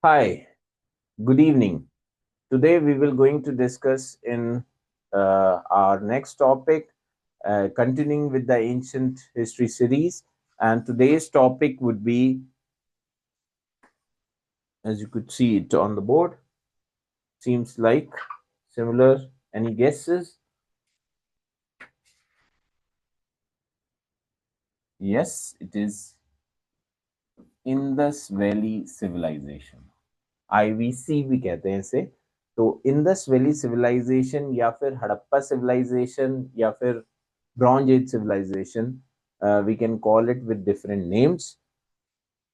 Hi, good evening. Today we will going to discuss in our next topic, continuing with the ancient history series. And today's topic would be, as you could see it on the board, seems like similar. Any guesses? Yes, it is Indus Valley Civilization. IVC भी कहते हैं इसे। तो Indus valley civilisation या फिर Harappa civilisation या फिर bronze age civilisation, we can call it with different names.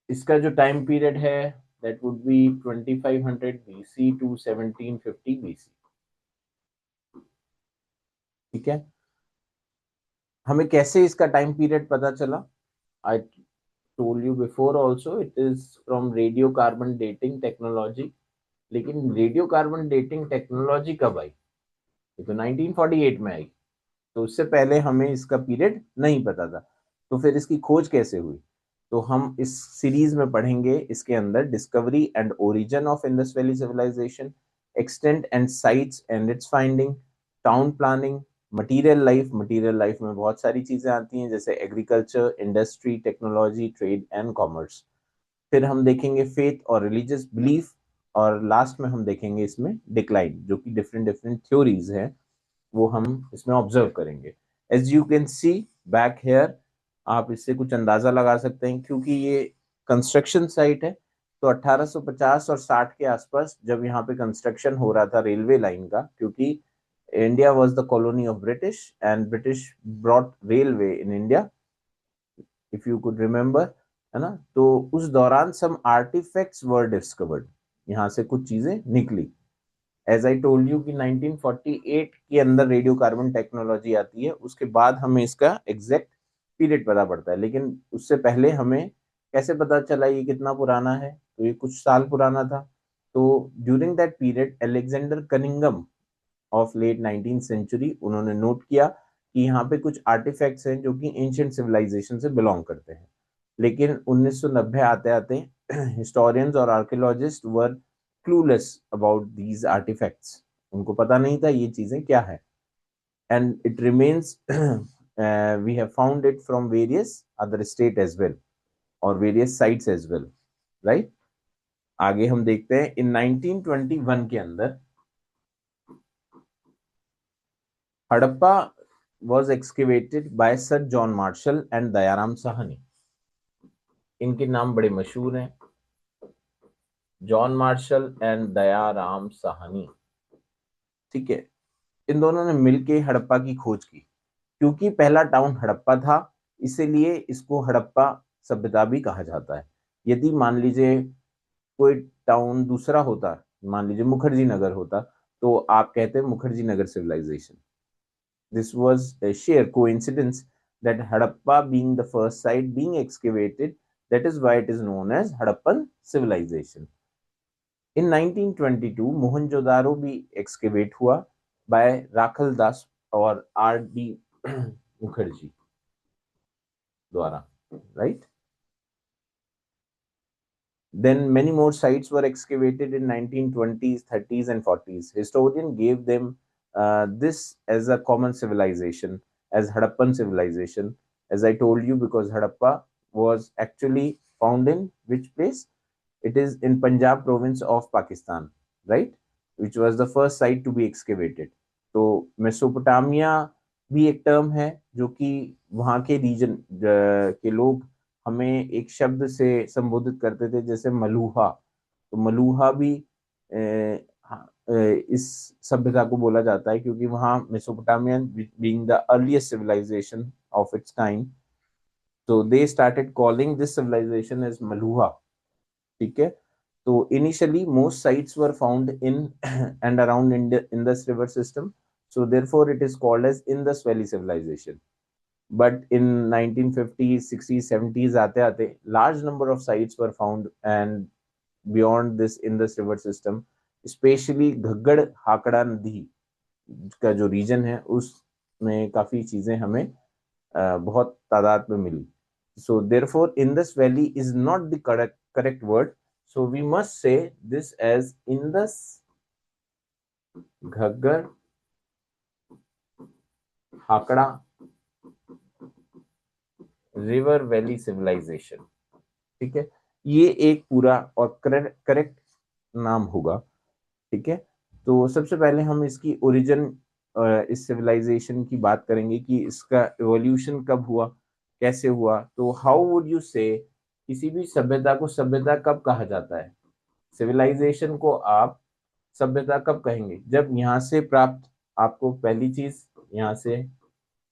इसका जो टाइम पीरियड है that would be 2500 BC to 1750 BC. ठीक है, हमें कैसे इसका टाइम पीरियड पता चला? I told you before also, it is from radio carbon dating technology. लेकिन रेडियो कार्बन डेटिंग टेक्नोलॉजी कब आई? ये तो 1948 में आई। तो उससे पहले हमें इसका पीरियड नहीं पता था। तो फिर इसकी खोज कैसे हुई? तो हम इस सीरीज में पढ़ेंगे इसके अंदर discovery and origin of Indus valley civilisation, extent and sites and its finding, town planning, material life में बहुत सारी चीजें आती हैं जैसे agriculture, industry, technology, trade and commerce. फिर हम देखेंगे फेथ और रिलीजियस बिलीफ, और लास्ट में हम देखेंगे इसमें डिक्लाइन, जो कि डिफरेंट डिफरेंट थ्योरीज हैं, वो हम इसमें ऑब्जर्व करेंगे। As you can see back here, आप इससे कुछ अंदाजा लगा सकते हैं क्योंकि ये कंस्ट्रक्शन साइट है। तो 1850 और 60 के आसपास जब यहाँ पे कंस्ट्रक्शन हो रहा था रेलवे लाइन का, क्योंकि India was the colony of British and British brought railway in India, if you could remember, है ना। तो उस दौरान सम आर्टिफैक्ट्स वर डिस्कवर्ड, यहाँ से कुछ चीजें निकली। एज आई टोल्ड यू कि 1948 के अंदर रेडियो कार्बन टेक्नोलॉजी आती है, उसके बाद हमें इसका एग्जैक्ट पीरियड पता पड़ता है। लेकिन उससे पहले हमें कैसे पता चला ये कितना पुराना है? तो ये कुछ साल पुराना था। तो during that period Alexander Cunningham of late 19th century, उन्होंने नोट किया कि यहाँ पे कुछ आर्टिफैक्ट्स हैं जो कि एंशियंट सिविलाइजेशन से बिलोंग करते हैं। लेकिन 1990 आते आते हिस्टोरियंस और archaeologists were clueless about these artifacts. उनको पता नहीं था ये चीजें क्या है। And it remains we have found it from various other state as well और various sites as well, right. आगे हम देखते हैं इन 1921 के अंदर Harappa was excavated by Sir John Marshall and Dayaram Sahni. इनके नाम बड़े मशहूर हैं, John Marshall and Dayaram Sahni. ठीक है, इन दोनों ने मिलके हड़प्पा की खोज की। क्योंकि पहला टाउन हड़प्पा था, इसीलिए इसको हड़प्पा सभ्यता भी कहा जाता है। यदि मान लीजिए कोई टाउन दूसरा होता, मान लीजिए मुखर्जी नगर होता, तो आप कहते हैं Mukherjee Nagar civilisation. This was a sheer coincidence that Harappa being the first site being excavated, that is why it is known as Harappan civilization. In 1922, Mohenjo-daro भी excavate हुआ by राखल दास और आर डी मुखर्जी द्वारा, right? Then many more sites were excavated in 1920s, 30s, and 40s. Historians gave them this as a common civilization, as Harappan civilization. As I told you, because Harappa was actually found in which place? It is in Punjab province of Pakistan, right? Which was the first site to be excavated. तो Mesopotamia भी एक term है जो कि वहाँ के reason के लोग हमें एक शब्द से संबोधित करते थे, जैसे मलूहा। तो मलूहा भी इस सभ्यता को बोला जाता है क्योंकि वहाँ Mesopotamian being the earliest civilization of its time, तो they started calling this civilization as Meluha. ठीक है, तो initially most sites were found in and around Indus river system, so therefore it is called as Indus Valley civilization. But in 1950s, 60s, 70s आते आते large number of sites were found and beyond this Indus river system, especially Ghaggar Hakra नदी का जो reason है उसमें काफी चीजें हमें बहुत तादाद में मिली। So therefore Indus Valley is not the correct word. So we must say this as Indus, Ghaggar, Hakra, river valley civilisation. ठीक है, ये एक पूरा और करेक्ट नाम होगा। ठीक है, तो सबसे पहले हम इसकी ओरिजिन, इस सिविलाइजेशन की बात करेंगे कि इसका एवोल्यूशन कब हुआ, कैसे हुआ। तो हाउ वुड यू से, किसी भी सभ्यता को सभ्यता कब कहा जाता है, सिविलाइजेशन को आप सभ्यता कब कहेंगे, जब यहाँ से प्राप्त, आपको पहली चीज यहाँ से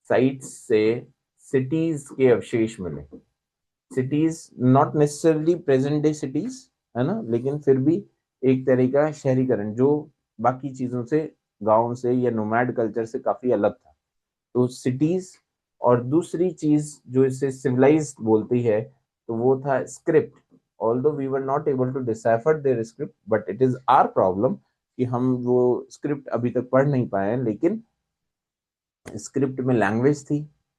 साइट्स से सिटीज के अवशेष मिले। Cities not necessarily present day cities, है ना, लेकिन फिर भी एक तरह का शहरीकरण जो बाकी चीजों से, गांव से या नोमैड कल्चर से काफी अलग था। तो सिटीज, और दूसरी चीज जो इसे सिविलाइज बोलती है, तो वो था script. Although we were not able to decipher their script, but it is our problem कि हम वो स्क्रिप्ट अभी तक पढ़ नहीं पाए हैं, लेकिन स्क्रिप्ट में लैंग्वेज थी,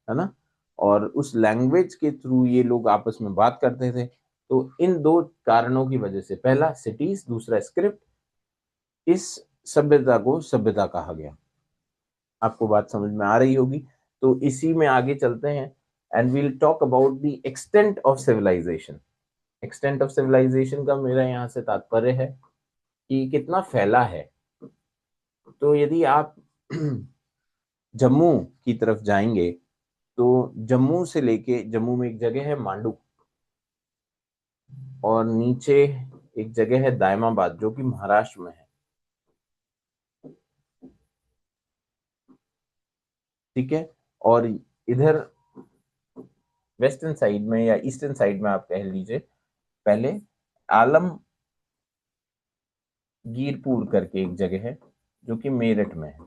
है ना, और उस लैंग्वेज के थ्रू ये लोग आपस में बात करते थे। तो इन दो कारणों की वजह से, पहला सिटीज, दूसरा स्क्रिप्ट, इस सभ्यता को सभ्यता कहा गया। आपको बात समझ में आ रही होगी। तो इसी में आगे चलते हैं, and we'll talk about the extent of civilisation. Extent of civilisation का मेरा यहाँ से तात्पर्य है कि कितना फैला है। तो यदि आप जम्मू की तरफ जाएंगे, तो जम्मू से लेके, जम्मू में एक जगह है मांडू, और नीचे एक जगह है दायमाबाद जो कि महाराष्ट्र में है। ठीक है, और इधर वेस्टर्न साइड में या ईस्टर्न साइड में आप कह लीजिए, पहले आलमगीरपुर करके एक जगह है जो कि मेरठ में है।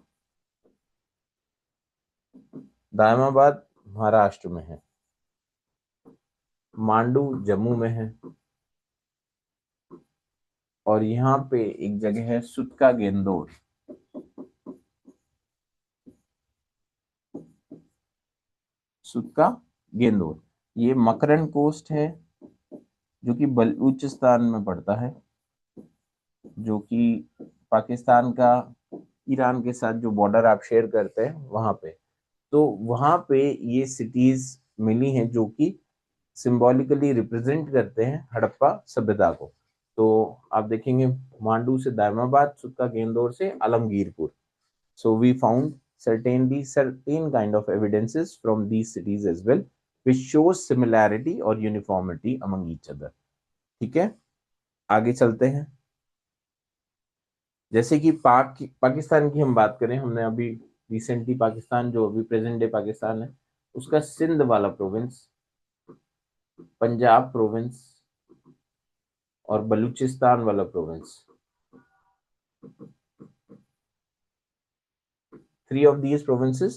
दायमाबाद महाराष्ट्र में है, मांडू जम्मू में है, और यहाँ पे एक जगह है सुतका गेंदोर। सुतका गेंदोर, ये मकरन कोस्ट है जो कि बलूचिस्तान में पड़ता है, जो कि पाकिस्तान का ईरान के साथ जो बॉर्डर आप शेयर करते हैं वहां पे। तो वहां पे ये सिटीज मिली हैं जो कि सिंबॉलिकली रिप्रेजेंट करते हैं हड़प्पा सभ्यता को। तो आप देखेंगे मांडू से दायमाबाद, सुक्का गेंदोर से Alamgirpur. So we found certain kind of evidences from these cities as well, which shows similarity or uniformity among each other. ठीक है, आगे चलते हैं। जैसे कि पाकिस्तान की हम बात करें, हमने अभी रिसेंटली पाकिस्तान, जो अभी प्रेजेंट डे पाकिस्तान है, उसका सिंध वाला प्रोविंस, पंजाब प्रोविंस और बलूचिस्तान वाला province, 3 of these provinces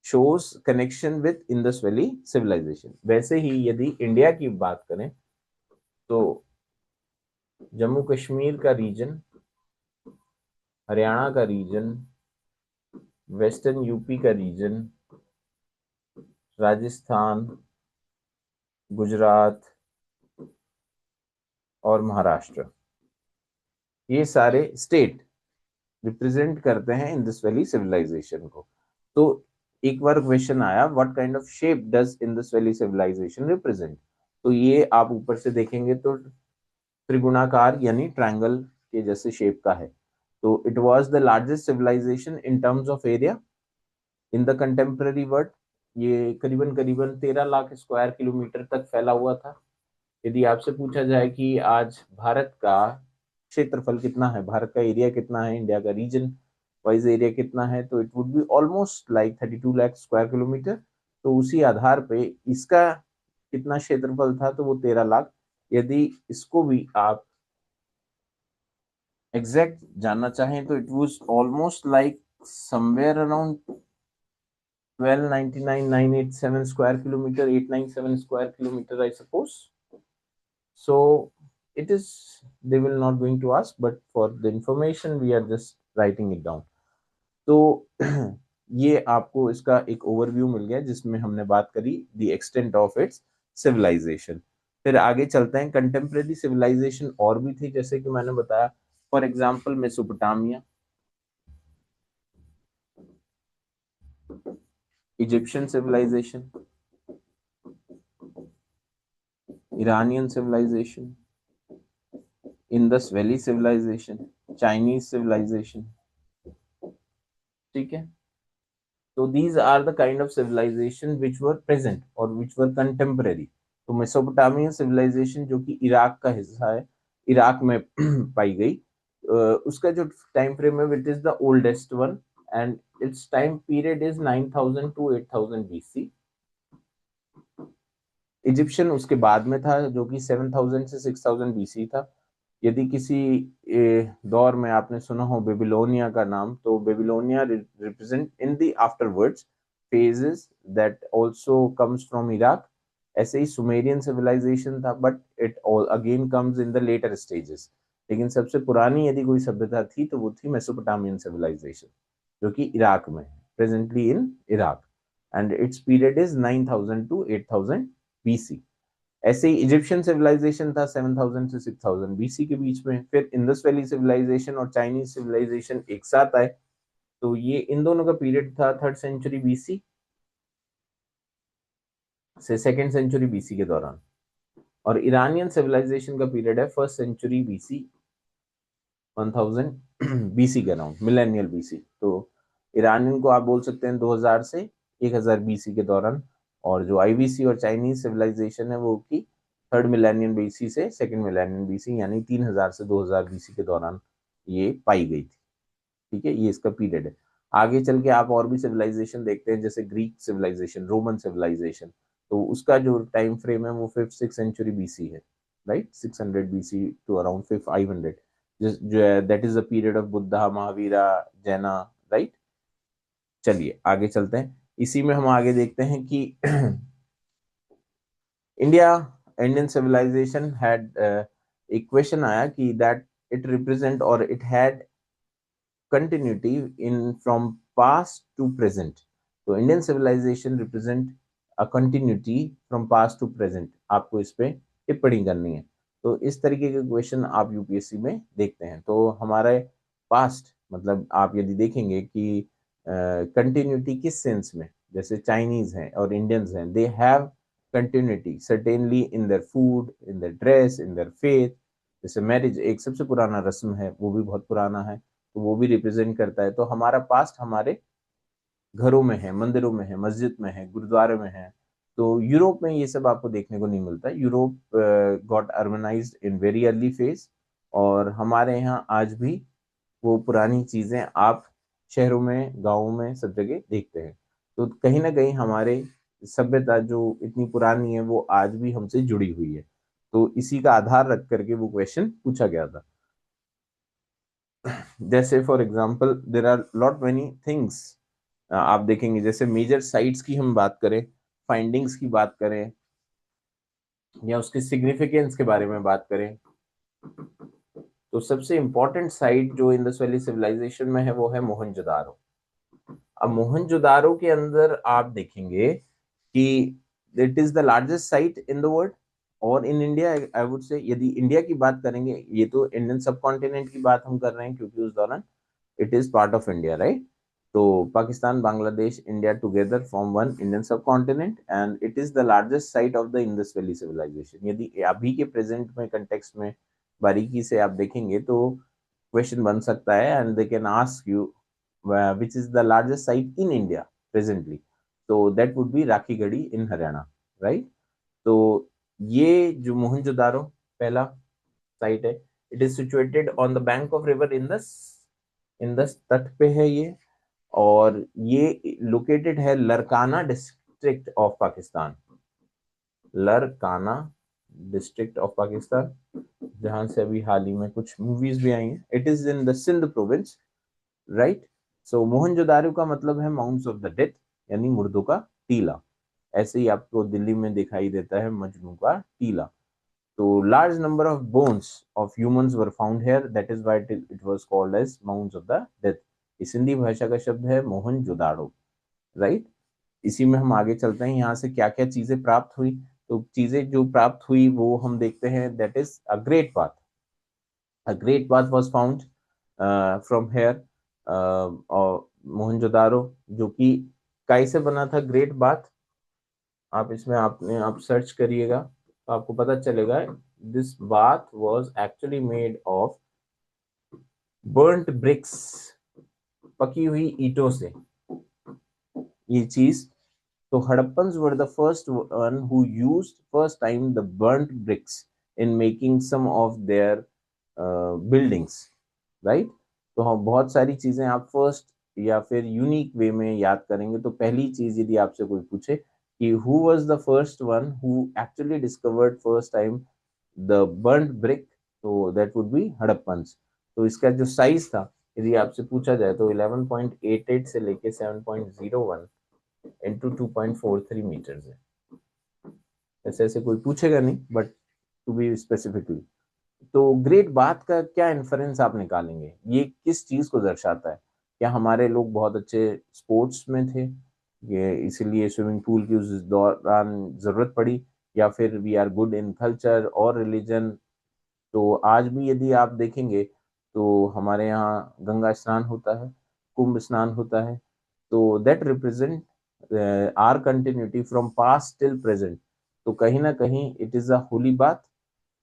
shows connection with Indus Valley civilization। वैसे ही यदि इंडिया की बात करें, तो जम्मू कश्मीर का रीजन, हरियाणा का रीजन, वेस्टर्न यूपी का रीजन, राजस्थान, गुजरात और महाराष्ट्र, ये सारे स्टेट रिप्रेजेंट करते हैं इंडस वैली सिविलाइजेशन को। तो एक बार क्वेश्चन आया, what kind of shape does Indus valley civilisation represent. तो ये आप ऊपर से देखेंगे तो त्रिगुणाकार यानी ट्रायंगल के जैसे शेप का है। तो it was the largest civilisation in terms of area in the contemporary world. ये करीबन करीबन 13 लाख स्क्वायर किलोमीटर तक फैला हुआ था। यदि आपसे पूछा जाए कि आज भारत का क्षेत्रफल कितना है, भारत का एरिया कितना है, इंडिया का रीजन वाइज एरिया कितना है, तो it would be almost like 32 lakh square kilometre. तो उसी आधार पे इसका कितना क्षेत्रफल था, तो वो 13 लाख। यदि इसको भी आप एग्जैक्ट जानना चाहें, तो it was almost like somewhere around 1299,987 square kilometre, 897 square kilometre I suppose. So it is, they will not going to ask, but for the information we are just writing it down. तो ये आपको इसका एक overview मिल गया जिसमें हमने बात करी the extent of its civilisation. फिर आगे चलते हैं, कंटेम्प्रेरी सिविलाइजेशन और भी थी, जैसे कि मैंने बताया, for example Mesopotamia, Egyptian civilisation, Iranian civilisation, Indus valley civilisation, Chinese civilisation. ठीक है, तो these are the kind of civilisation which were present और विच वर कंटेम्पररी। तो मेसोपोटामियन सिविलाइजेशन जो कि इराक का हिस्सा है, इराक में पाई गई, उसका जो टाइम फ्रेम है it is the oldest one, and its time period is 9000 to 8000 BC. Egyptian उसके बाद में था, जो कि 7000 से 6000 बीसी था। यदि किसी दौर में आपने सुना हो बेबीलोनिया का नाम, तो Babylonia represent in the afterwards phases that also comes from Iraq. ऐसे ही सुमेरियन सिविलाइजेशन था, but it all again comes in the later stages. लेकिन सबसे पुरानी यदि कोई सभ्यता थी तो वो थी मेसोपोटामियन सिविलाइजेशन, जो कि इराक में, presently in Iraq, and its period is 9000 to 8000 BC. ऐसे ही इजिप्शियन सिविलाइजेशन था 7000 से 6000 बीसी के बीच में। फिर इंडस वैली सिविलाइजेशन और चाइनीज सिविलाइजेशन एक साथ आए, तो ये इन दोनों का पीरियड था 3rd सेंचुरी बीसी से 2nd सेंचुरी बीसी के दौरान। और ईरानियन सिविलाइजेशन का पीरियड है 1st सेंचुरी बीसी, 1000 बीसी के अराउंड, मिलेनियल बीसी। तो ईरानियन को आप बोल सकते हैं 2000 से 1000 बीसी के दौरान, और जो आईवीसी और चाइनीज सिविलाइजेशन है वो की 3rd मिलेनियम बीसी से 2nd मिलेनियम बीसी, यानी 3000 से 2000 बीसी के दौरान ये पाई गई थी। ठीक है, ये इसका पीरियड है। आगे चल के आप और भी सिविलाइजेशन देखते हैं, जैसे ग्रीक सिविलाइजेशन, रोमन सिविलाइजेशन, तो उसका जो टाइम फ्रेम है वो 5th-6th सेंचुरी बीसी है, राइट, 600 बीसी टू अराउंड 500, जो that is the period of Buddha, Mahavira, जैना, राइट। चलिए आगे चलते हैं, इसी में हम आगे देखते हैं कि इंडिया, इंडियन सिविलाइजेशन हैड एक क्वेश्चन आया कि दैट इट रिप्रेजेंट और it had continuity in from past to present। तो Indian civilisation represent a continuity from past to present. आपको इस पे टिप्पणी करनी है, तो इस तरीके के क्वेश्चन आप यूपीएससी में देखते हैं। तो हमारे पास्ट मतलब आप यदि देखेंगे कि कंटिन्यूटी किस सेंस में, जैसे चाइनीज हैं और इंडियंस हैं, they have continuity certainly in their food, in their dress, in their faith. जैसे मैरिज एक सबसे पुराना रस्म है, वो भी बहुत पुराना है, तो वो भी रिप्रेजेंट करता है। तो हमारा पास्ट हमारे घरों में है, मंदिरों में है, मस्जिद में है, गुरुद्वारे में है। तो यूरोप में ये सब आपको देखने को नहीं मिलता। Europe got urbanised in very early phase, और हमारे यहाँ आज भी वो पुरानी चीजें आप शहरों में, गाँवों में, सब जगह देखते हैं। तो कहीं ना कहीं हमारे सभ्यता जो इतनी पुरानी है वो आज भी हमसे जुड़ी हुई है। तो इसी का आधार रख करके वो क्वेश्चन पूछा गया था। जैसे for example there are lot many things, आप देखेंगे जैसे मेजर साइट्स की हम बात करें, फाइंडिंग्स की बात करें, या उसके सिग्निफिकेंस के बारे में बात करें, तो सबसे इंपॉर्टेंट साइट जो इंडस वैली सिविलाइजेशन में है वो है मोहनजोदारो। अब मोहनजोदारो के अंदर आप देखेंगे कि it is the largest site in the world, और in India I would say, यदि इंडिया की बात करेंगे, ये तो इंडियन सब कॉन्टिनेंट की बात हम कर रहे हैं क्योंकि उस दौरान it is part of India, right. तो Pakistan, Bangladesh, India together form one Indian subcontinent, and it is the largest site of the Indus valley civilisation. यदि अभी के प्रेजेंट में कंटेक्स्ट में बारीकी से आप देखेंगे तो क्वेश्चन बन सकता है, and they can ask you which is the largest site in India presently, तो that would be Rakhigarhi in Haryana, right. तो ये जो मोहनजोदारो पहला साइट है, it is situated on the bank of river Indus, Indus तट पे है ये, और ये लोकेटेड है Larkana district of Pakistan, Larkana district of Pakistan, जहां से अभी हाल ही में कुछ मूवीज भी आई हैं। It is in the Sindh province, right. So Mohenjodaro का मतलब है माउंट्स ऑफ द डेथ, यानी मुर्दों का टीला। ऐसे ही आपको दिल्ली में दिखाई देता है मजनू का टीला। तो large number of bones of humans were found here, that is why it was called as mounds of the death। इस हिंदी भाषा का शब्द है मोहनजोदाड़ो, राइट। इसी में हम आगे चलते हैं, यहाँ से क्या क्या चीजें प्राप्त हुई। तो चीजें जो प्राप्त हुई वो हम देखते हैं, that is a great bath. A great bath was found from here और मोहनजोदारो, जो कि कैसे बना था ग्रेट बाथ. आप इसमें आपने आप सर्च करिएगा तो आपको पता चलेगा. This bath was actually made of burnt bricks, पकी हुई ईंटों से ये चीज. तो Harappans were the first one who used first time the burnt bricks in making some of their buildings, right. तो हम बहुत सारी चीजें आप फर्स्ट या फिर यूनिक वे में याद करेंगे. तो पहली चीज यदि आपसे कोई पूछे कि who was the first one who actually discovered first time the burnt brick, तो दैट वुड बी हड़प्पन्स. तो इसका जो साइज था यदि आपसे पूछा जाए तो 11.88 से लेके 7.01 इंटू 2.43 मीटर्स है. ऐसे ऐसे कोई पूछेगा नहीं, बट टू बी स्पेसिफिकली. तो ग्रेट बात का क्या इन्फरेंस आप निकालेंगे, ये किस चीज को दर्शाता है? क्या हमारे लोग बहुत अच्छे स्पोर्ट्स में थे, ये इसीलिए स्विमिंग पूल की उस दौरान जरूरत पड़ी, या फिर we are good in culture और रिलीजन? तो आज भी यदि आप देखेंगे तो हमारे यहाँ गंगा स्नान होता है, कुंभ स्नान होता है. तो that represent are continuity from past till present. तो कहीं ना कहीं it is a Holi bath.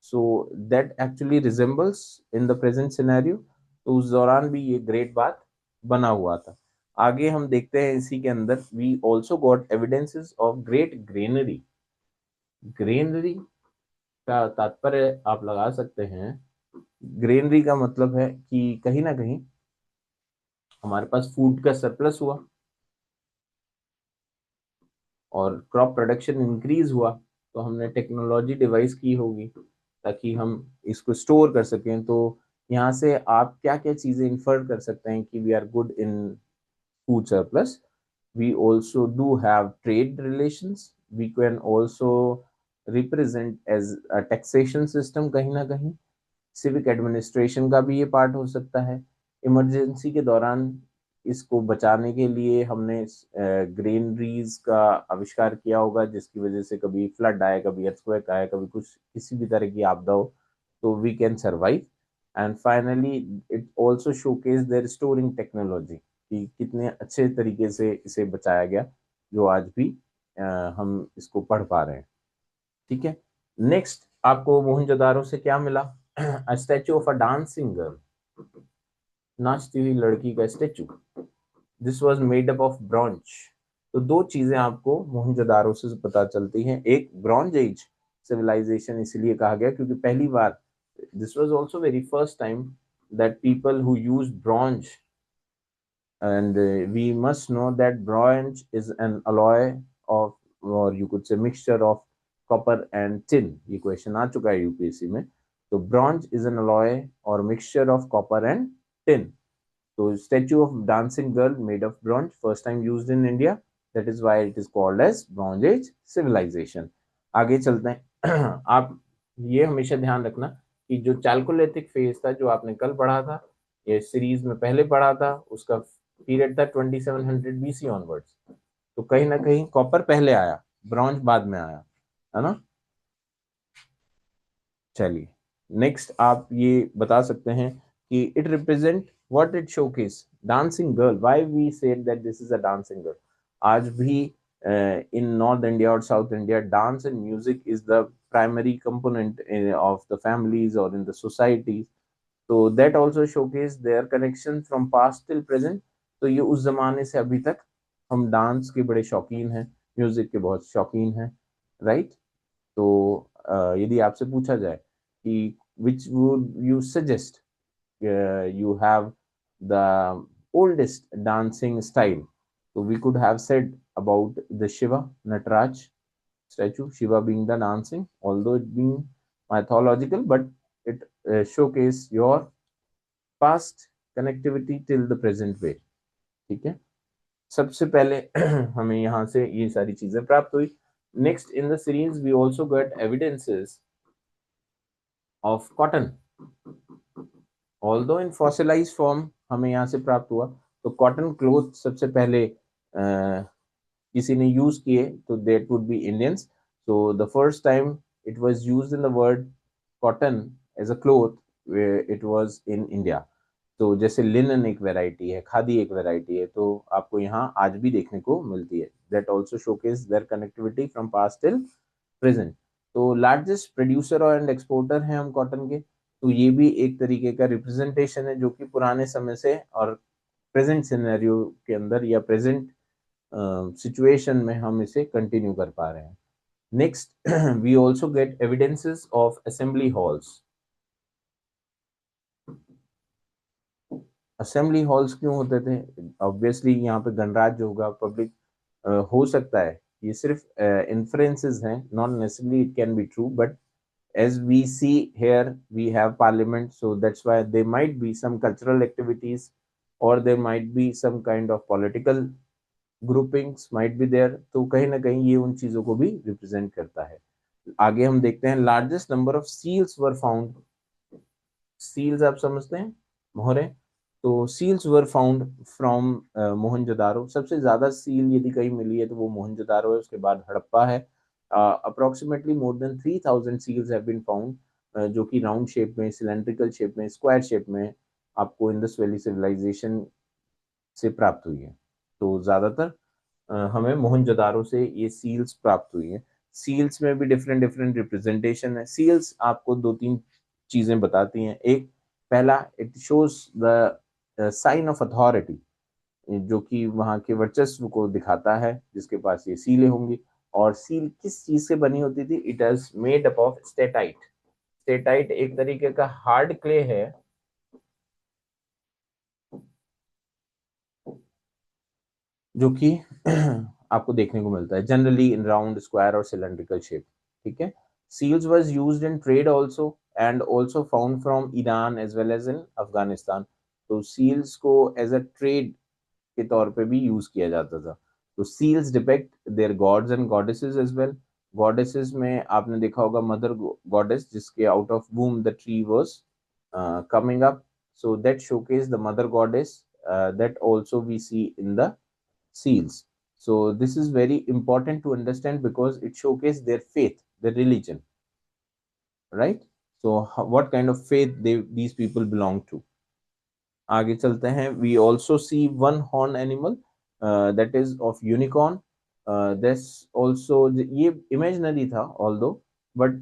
So that actually resembles in the present scenario. तो उस दौरान भी ये ग्रेट बाथ बना हुआ था. आगे हम देखते हैं इसी के अंदर, we also got evidences of great granary. Granary का तात्पर्य आप लगा सकते हैं, ग्रेनरी का मतलब है कि कहीं ना कहीं हमारे पास फूड का सरप्लस हुआ और क्रॉप प्रोडक्शन इंक्रीज हुआ, तो हमने टेक्नोलॉजी डिवाइस की होगी ताकि हम इसको स्टोर कर सकें. तो यहाँ से आप क्या क्या चीजें इन्फर कर सकते हैं कि we are good in food surplus. we also do have trade relations. We can also represent as a taxation system कहीं ना कहीं. सिविक एडमिनिस्ट्रेशन का भी ये पार्ट हो सकता है. इमरजेंसी के दौरान इसको बचाने के लिए हमने ग्रेनरीज का आविष्कार किया होगा, जिसकी वजह से कभी फ्लड आए, कभी अर्थक्वेक आए, कभी कुछ किसी भी तरह की आपदा हो, तो we can survive. And finally it also showcase their storing technology, कि कितने अच्छे तरीके से इसे बचाया गया, जो आज भी हम इसको पढ़ पा रहे हैं. ठीक है. नेक्स्ट आपको मोहनजोदारो से क्या मिला? A statue of a dancing girl, नाचती हुई लड़की का statue. This was made up of bronze. तो दो चीजें आपको मोहनजोदारो से पता चलती हैं. एक, ब्रॉन्ज एज सिविलाइजेशन इसलिए कहा गया क्योंकि पहली बार, this was also very first time that people who use bronze, and we must know that bronze is an alloy of, or you could say mixture of copper and tin. ये question आ चुका है UPSC में. तो bronze is an alloy or mixture of copper and tin. So statue of dancing girl made of bronze, first time used in India. That is why it is called as Bronze Age civilization. आगे चलते हैं. आप ये हमेशा ध्यान रखना कि जो चाल्कोलिथिक फेज था, जो आपने कल पढ़ा था, ये सीरीज में पहले पढ़ा था, उसका पीरियड था 2700 बीसी ऑनवर्ड्स. तो कहीं ना कहीं कॉपर पहले आया, ब्रॉन्ज बाद में आया, है ना. चलिए नेक्स्ट आप ये बता सकते हैं कि it represent what it showcase, dancing girl. Why we said that this is a dancing girl? आज भी इन नॉर्थ इंडिया और south India dance and music is the primary component of the families और in the societies. तो that also showcase their connection from past till present. तो ये उस जमाने से अभी तक हम डांस के बड़े शौकीन हैं, म्यूजिक के बहुत शौकीन हैं, राइट. तो यदि आपसे पूछा जाए कि which would you suggest you have the oldest dancing style, so we could have said about the Shiva Nataraj statue, Shiva being the dancing, although it being mythological, but it showcase your past connectivity till the present way. ठीक है. सबसे पहले हमें यहाँ से ये सारी चीजें प्राप्त हुई. Next in the series we also get evidences of cotton, although in fossilise form हमें यहाँ से प्राप्त हुआ. तो कॉटन क्लोथ सबसे पहले किसी ने यूज किए, तो that would be Indians. So the first time it was used in the word cotton as a cloth, where it was in India. तो जैसे लिनन एक वैरायटी है, खादी एक वैरायटी है, तो आपको यहाँ आज भी देखने को मिलती है. That also showcase there connectivity from past till present. तो लार्जेस्ट प्रोड्यूसर और एंड एक्सपोर्टर हैं हम कॉटन के. तो ये भी एक तरीके का रिप्रेजेंटेशन है जो कि पुराने समय से और प्रेजेंट सिनेरियो के अंदर या प्रेजेंट सिचुएशन में हम इसे कंटिन्यू कर पा रहे हैं. Next, we also get evidences of assembly halls. Assembly halls क्यों होते थे? ऑब्वियसली यहाँ पे गणराज्य होगा, पब्लिक हो सकता है. ये सिर्फ इन्फ्रेंसेस हैं, not necessarily it can be true, but as we see here we have parliament, so that's why there might be some cultural activities or there might be some kind of political groupings might be there. तो कहीं ना कहीं ये उन चीजों को भी represent करता है. आगे हम देखते हैं, largest number of seals were found. Seals आप समझते हैं, मोहरे. तो seals were found from Mohenjodaro. सबसे ज्यादा सील यदि कहीं मिली है तो वो मोहनजोदारो है, उसके बाद हड़प्पा है. Approximately more than 3000 seals have been found, जो कि राउंड शेप में, सिलेंड्रिकल शेप में, स्क्वायर शेप में आपको इंडस वैली सिविलाइजेशन से प्राप्त हुई है. तो ज्यादातर हमें मोहनजोदारो से ये सील्स प्राप्त हुई है. सील्स में भी डिफरेंट डिफरेंट रिप्रेजेंटेशन है. सील्स आपको दो तीन चीजें बताती हैं. एक, पहला, it shows the sign of authority, जो कि वहाँ के वर्चस्व को दिखाता है जिसके पास ये सीलें होंगी. और सील किस चीज से बनी होती थी? It is made up of steatite. Steatite एक तरीके का हार्ड क्ले है जो कि आपको देखने को मिलता है जनरली इन राउंड, स्क्वायर और सिलेंड्रिकल शेप. ठीक है. Seals was used in trade also and also found from Iran as well as in Afghanistan. तो सील्स को एज अ ट्रेड के तौर पे भी यूज किया जाता था. तो seals depict their gods and goddesses as well. Goddesses में आपने देखा होगा मदर गॉडेस, जिसके out of womb the tree was coming up. So that showcase the mother goddess, that also we see in the seals. So this is very important to understand because it showcases their faith, their religion, right? So what kind of faith these people belong to. आगे चलते हैं. We also see one horn animal, that is of unicorn. This also, ये imaginary था although, but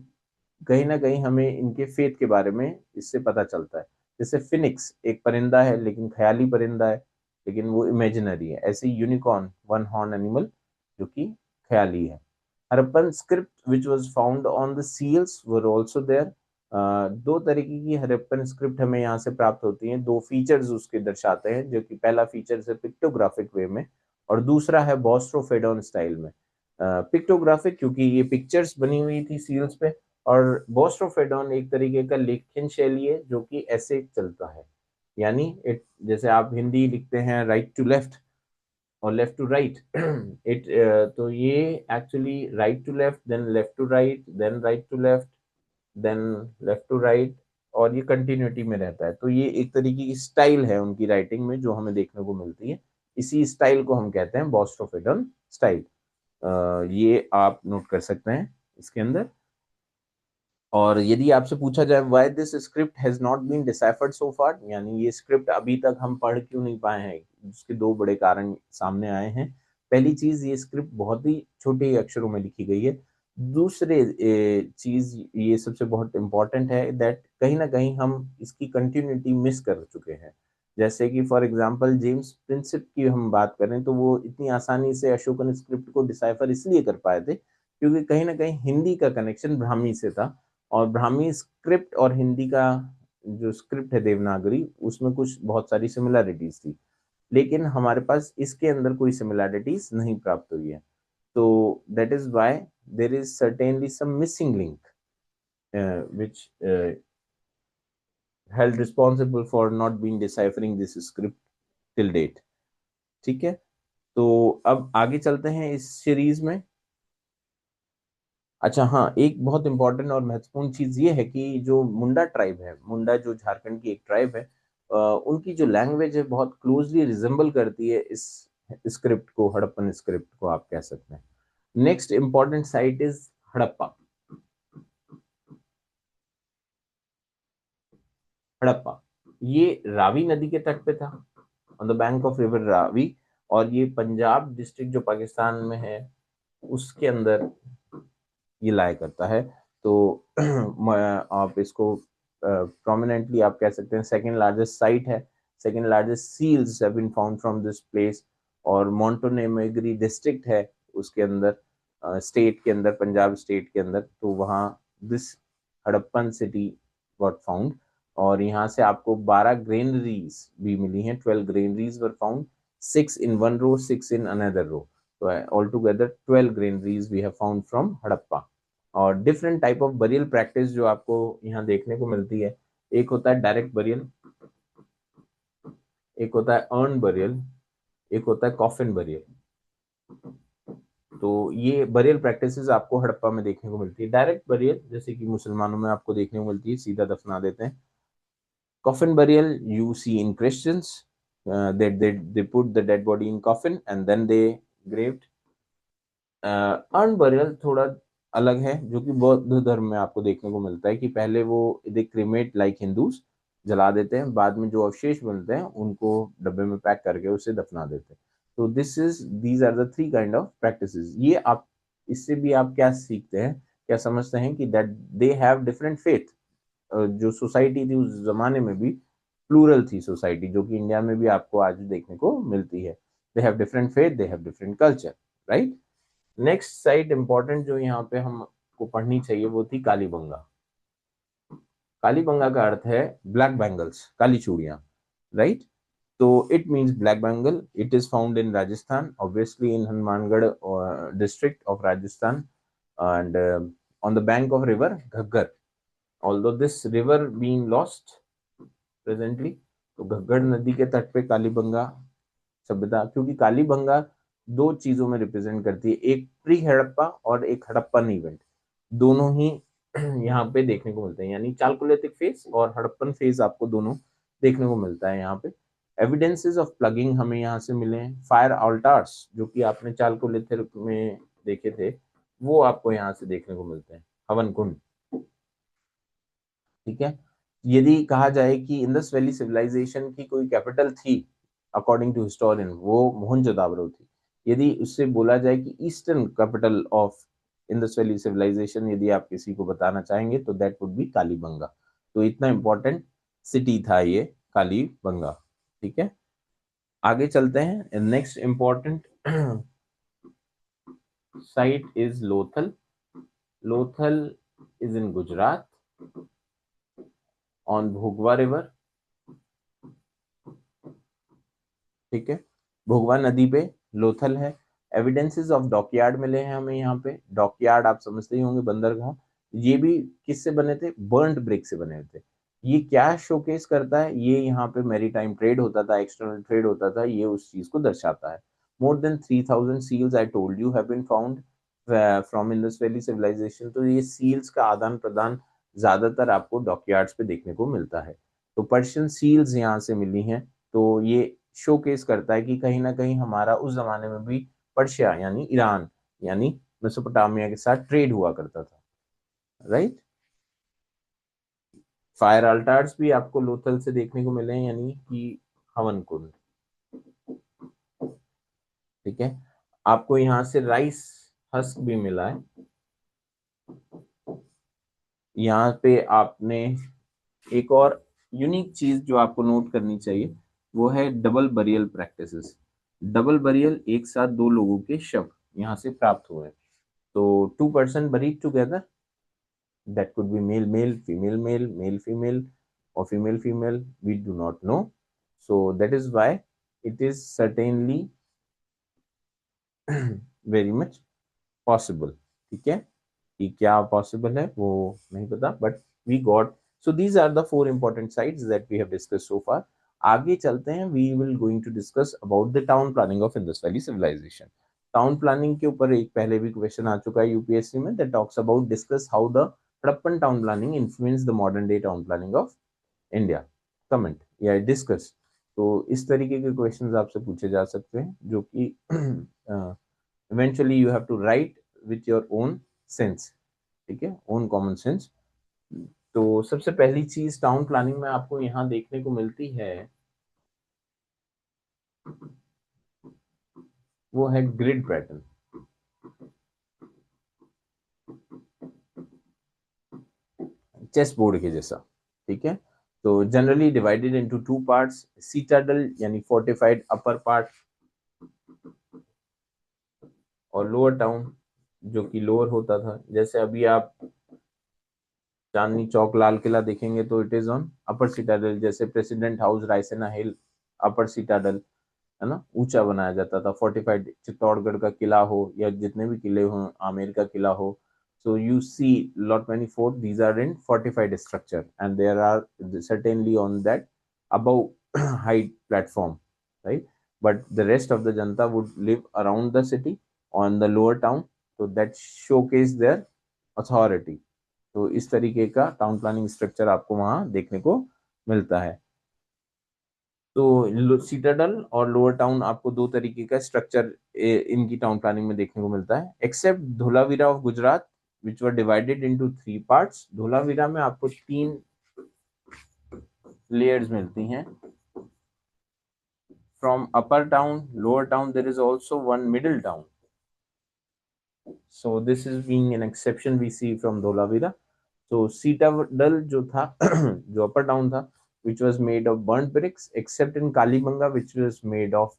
कहीं ना कहीं हमें इनके फेथ के बारे में इससे पता चलता है. जैसे फिनिक्स एक परिंदा है लेकिन ख्याली परिंदा है, लेकिन वो इमेजिनरी है. ऐसे यूनिकॉर्न वन हॉर्न एनिमल जो कि ख्याली है. Harappan script which was found on the seals were also there. दो तरीके की हरप्पन स्क्रिप्ट हमें यहाँ से प्राप्त होती हैं. दो फीचर्स उसके दर्शाते हैं, जो कि पहला फीचर है पिक्टोग्राफिक वे में और दूसरा है बोस्ट्रोफेडोन स्टाइल में. पिक्टोग्राफिक क्योंकि ये पिक्चर्स बनी हुई थी सील्स पे, और बोस्ट्रोफेडोन एक तरीके का लेखन शैली है जो कि ऐसे चलता है. यानी जैसे आप हिंदी लिखते हैं राइट टू लेफ्ट और लेफ्ट टू राइट, इट तो ये actually right to left, then left to right, then right to left, then left to right, और ये कंटिन्यूटी में रहता है. तो ये एक तरीके की स्टाइल है उनकी राइटिंग में जो हमें देखने को मिलती है. इसी स्टाइल को हम कहते हैं बोस्ट्रोफेडोन स्टाइल. ये आप नोट कर सकते हैं इसके अंदर. और यदि आपसे पूछा जाए why this script has not been deciphered so far, यानी ये स्क्रिप्ट अभी तक हम पढ़ क्यों नहीं पाए हैं, उसके दो बड़े कारण सामने आए हैं. पहली चीज, ये स्क्रिप्ट बहुत ही छोटे अक्षरों में लिखी गई है. दूसरे चीज, ये सबसे बहुत इंपॉर्टेंट है, दैट कहीं ना कहीं हम इसकी कंटिन्यूटी मिस कर चुके हैं. जैसे कि फॉर एग्जाम्पल जेम्स प्रिंसिप की हम बात करें तो वो इतनी आसानी से अशोकन स्क्रिप्ट को डिसाइफर इसलिए कर पाए थे क्योंकि कहीं ना कहीं हिंदी का कनेक्शन ब्राह्मी से था, और ब्राह्मी स्क्रिप्ट और हिंदी का जो स्क्रिप्ट है देवनागरी, उसमें कुछ बहुत सारी सिमिलैरिटीज थी, लेकिन हमारे पास इसके अंदर कोई सिमिलैरिटीज नहीं प्राप्त हुई है. तो that is why there is certainly some missing link which held responsible for not being deciphering this script till date. ठीक है. तो अब आगे चलते हैं इस सीरीज में. अच्छा हाँ, एक बहुत इंपॉर्टेंट और महत्वपूर्ण चीज ये है कि जो मुंडा ट्राइब है, मुंडा जो झारखंड की एक ट्राइब है, उनकी जो लैंग्वेज है बहुत क्लोजली रिजेंबल करती है इस स्क्रिप्ट को, हड़प्पन स्क्रिप्ट को आप कह सकते हैं. Next important site is Harappa. Harappa ये रावी नदी के तट पे था, on the bank of river Ravi, और ये पंजाब डिस्ट्रिक्ट जो पाकिस्तान में है उसके अंदर ये लाया करता है। तो आप इसको प्रोमिनेंटली आप कह सकते हैं सेकंड लार्जेस्ट साइट है, second largest seals have been found from this place. और मोंटोनेमेगरी डिस्ट्रिक्ट है उसके अंदर, स्टेट के अंदर, पंजाब स्टेट के अंदर, तो वहाँ this Harappan city got found. और यहाँ से आपको 12 ग्रेनरीज भी मिली हैं, 12 granaries were found, 6 in one row, 6 in another row, so altogether 12 granaries we have found from Harappa. और different type of burial practice जो आपको यहाँ देखने को मिलती है, एक होता है डायरेक्ट बरियल, एक होता है अर्न बरियल, एक होता है कॉफिन बरियल। तो ये बरियल प्रैक्टिसेस आपको हड़प्पा में देखने को मिलती है। डायरेक्ट बरियल जैसे कि मुसलमानों में आपको देखने को मिलती है, सीधा दफना देते हैं। Coffin burial you see in Christians, they put the dead body in coffin and then they graved। Earn burial थोड़ा अलग है, जो कि बौद्ध धर्म में आपको देखने को मिलता है कि पहले वो दे क्रीमेट लाइक हिंदूज, जला देते हैं, बाद में जो अवशेष बनते हैं उनको डब्बे में पैक करके उसे दफना देते हैं। तो these are the three kind of practices. ये आप इससे भी आप क्या सीखते हैं, क्या समझते हैं कि that they have different faith. जो सोसाइटी थी उस जमाने में भी प्लूरल थी सोसाइटी, जो कि इंडिया में भी आपको आज देखने को मिलती है। They have different faith, they have different culture, right. Next site important जो यहाँ पे हमको पढ़नी चाहिए वो थी कालीबंगा। कालीबंगा का अर्थ है ब्लैक बैंगल्स, काली चूड़ियां, राइट। तो it means black bangle, it is found in Rajasthan, obviously in Hanumangarh district of Rajasthan, and on the bank of river Ghaggar. Although this river being lost presently, तो घग्गर नदी के तट पे कालीबंगा सभ्यता, क्योंकि कालीबंगा दो चीजों में रिप्रेजेंट करती है, एक प्री हड़प्पा और एक हड़प्पन इवेंट, दोनों ही यहाँ पे देखने को मिलते हैं। यानी चालकोलिथिक फेज और हड़प्पन फेज आपको दोनों देखने को मिलता है यहाँ पे। एविडेंसेस ऑफ प्लगिंग हमें यहाँ से मिले हैं। फायर ऑल्टार्स जो कि आपने चालकोलिथिक में देखे थे वो आपको यहाँ से देखने को मिलते हैं, हवन कुंड, ठीक है। यदि कहा जाए कि इंडस वैली सिविलाइजेशन की कोई कैपिटल थी अकॉर्डिंग टू हिस्टोरियन, वो मोहनजोदारो थी। यदि उससे बोला जाए कि eastern capital of Indus valley civilisation यदि आप किसी को बताना चाहेंगे तो दैट वुड बी कालीबंगा। तो इतना इंपॉर्टेंट सिटी था ये कालीबंगा, ठीक है। आगे चलते हैं। Next important site is Lothal. Lothal is in Gujarat on Bhogava river, ठीक है। भोगवा नदी पे लोथल है। एविडेंसेस ऑफ डॉकयार्ड मिले हैं हमें यहाँ पे। डॉकयार्ड आप समझते ही होंगे, बंदरगाह। ये भी किससे बने थे, बर्न्ड ब्रिक से बने थे। ये क्या शोकेस करता है, ये यहाँ पे मैरीटाइम ट्रेड होता था, एक्सटर्नल ट्रेड होता था, ये उस चीज को दर्शाता है। More than 3000 seals I told you have been found from Indus valley civilisation. तो ये सील्स का आदान प्रदान ज्यादातर आपको डॉकयार्ड्स पे देखने को मिलता है। तो पर्शियन सील्स यहाँ से मिली हैं। तो ये शोकेस करता है कि कहीं ना कहीं हमारा उस जमाने में भी पर्शिया यानी ईरान यानी मेसोपोटामिया के साथ ट्रेड हुआ करता था, राइट। फायर अल्टार्स भी आपको लोथल से देखने को मिले हैं, यानी कि हवन कुंड, ठीक है। आपको यहाँ से राइस हस्क भी मिला है। यहाँ पे आपने एक और यूनिक चीज जो आपको नोट करनी चाहिए वो है double burial practices. Double burial, एक साथ दो लोगों के शव यहाँ से प्राप्त हुए। तो 2 person buried together, that could be male male, female male, male female, or female female, we do not know. So that is why it is certainly very much possible, ठीक है। कि क्या पॉसिबल है वो नहीं पता, but we got. So these are the 4 important sites that we have discussed so far। आगे चलते हैं, we will going to discuss about the town planning of Indus valley civilisation. Town planning के ऊपर एक पहले भी क्वेश्चन आ चुका है यूपीएससी में, that talks about discuss how the Harappan town planning influence the modern day town planning of India. Comment या discuss. तो इस तरीके के क्वेश्चंस आपसे पूछे जा सकते हैं, जो कि eventually you have to write with your own sense. ठीक है, ओन कॉमन सेंस। तो सबसे पहली चीज टाउन प्लानिंग में आपको यहाँ देखने को मिलती है वो है ग्रिड पैटर्न। चेस बोर्ड के जैसा, ठीक है। तो generally divided into two parts, citadel यानी फोर्टिफाइड अपर पार्ट, और लोअर टाउन जो कि लोअर होता था। जैसे अभी आप चांदनी चौक लाल किला देखेंगे तो it is on upper citadel, जैसे प्रेसिडेंट हाउस रायसेना हिल अपर सीटाडल, है ना, ऊंचा बनाया जाता था। फोर्टिफाइड चित्तौड़गढ़ का किला हो या जितने भी किले हो, आमेर का किला हो, so you see lot many fort, these are in fortified structure and there are certainly on that above height platform, right? But the rest of the janta would live around the city on the lower town, so that showcase their authority। तो इस तरीके का town planning structure आपको वहां देखने को मिलता है। तो सीटाडल और लोअर टाउन आपको दो तरीके का स्ट्रक्चर इनकी टाउन प्लानिंग में देखने को मिलता है, except Dholavira of Gujarat which were divided into three parts. Dholavira में आपको तीन लेयर्स मिलती हैं, from upper town lower town there is also one middle town. So this is being an exception we see from Dholavira. तो सीटाडल जो था जो अपर टाउन था, which was made of burnt bricks except in Kalibanga which was made of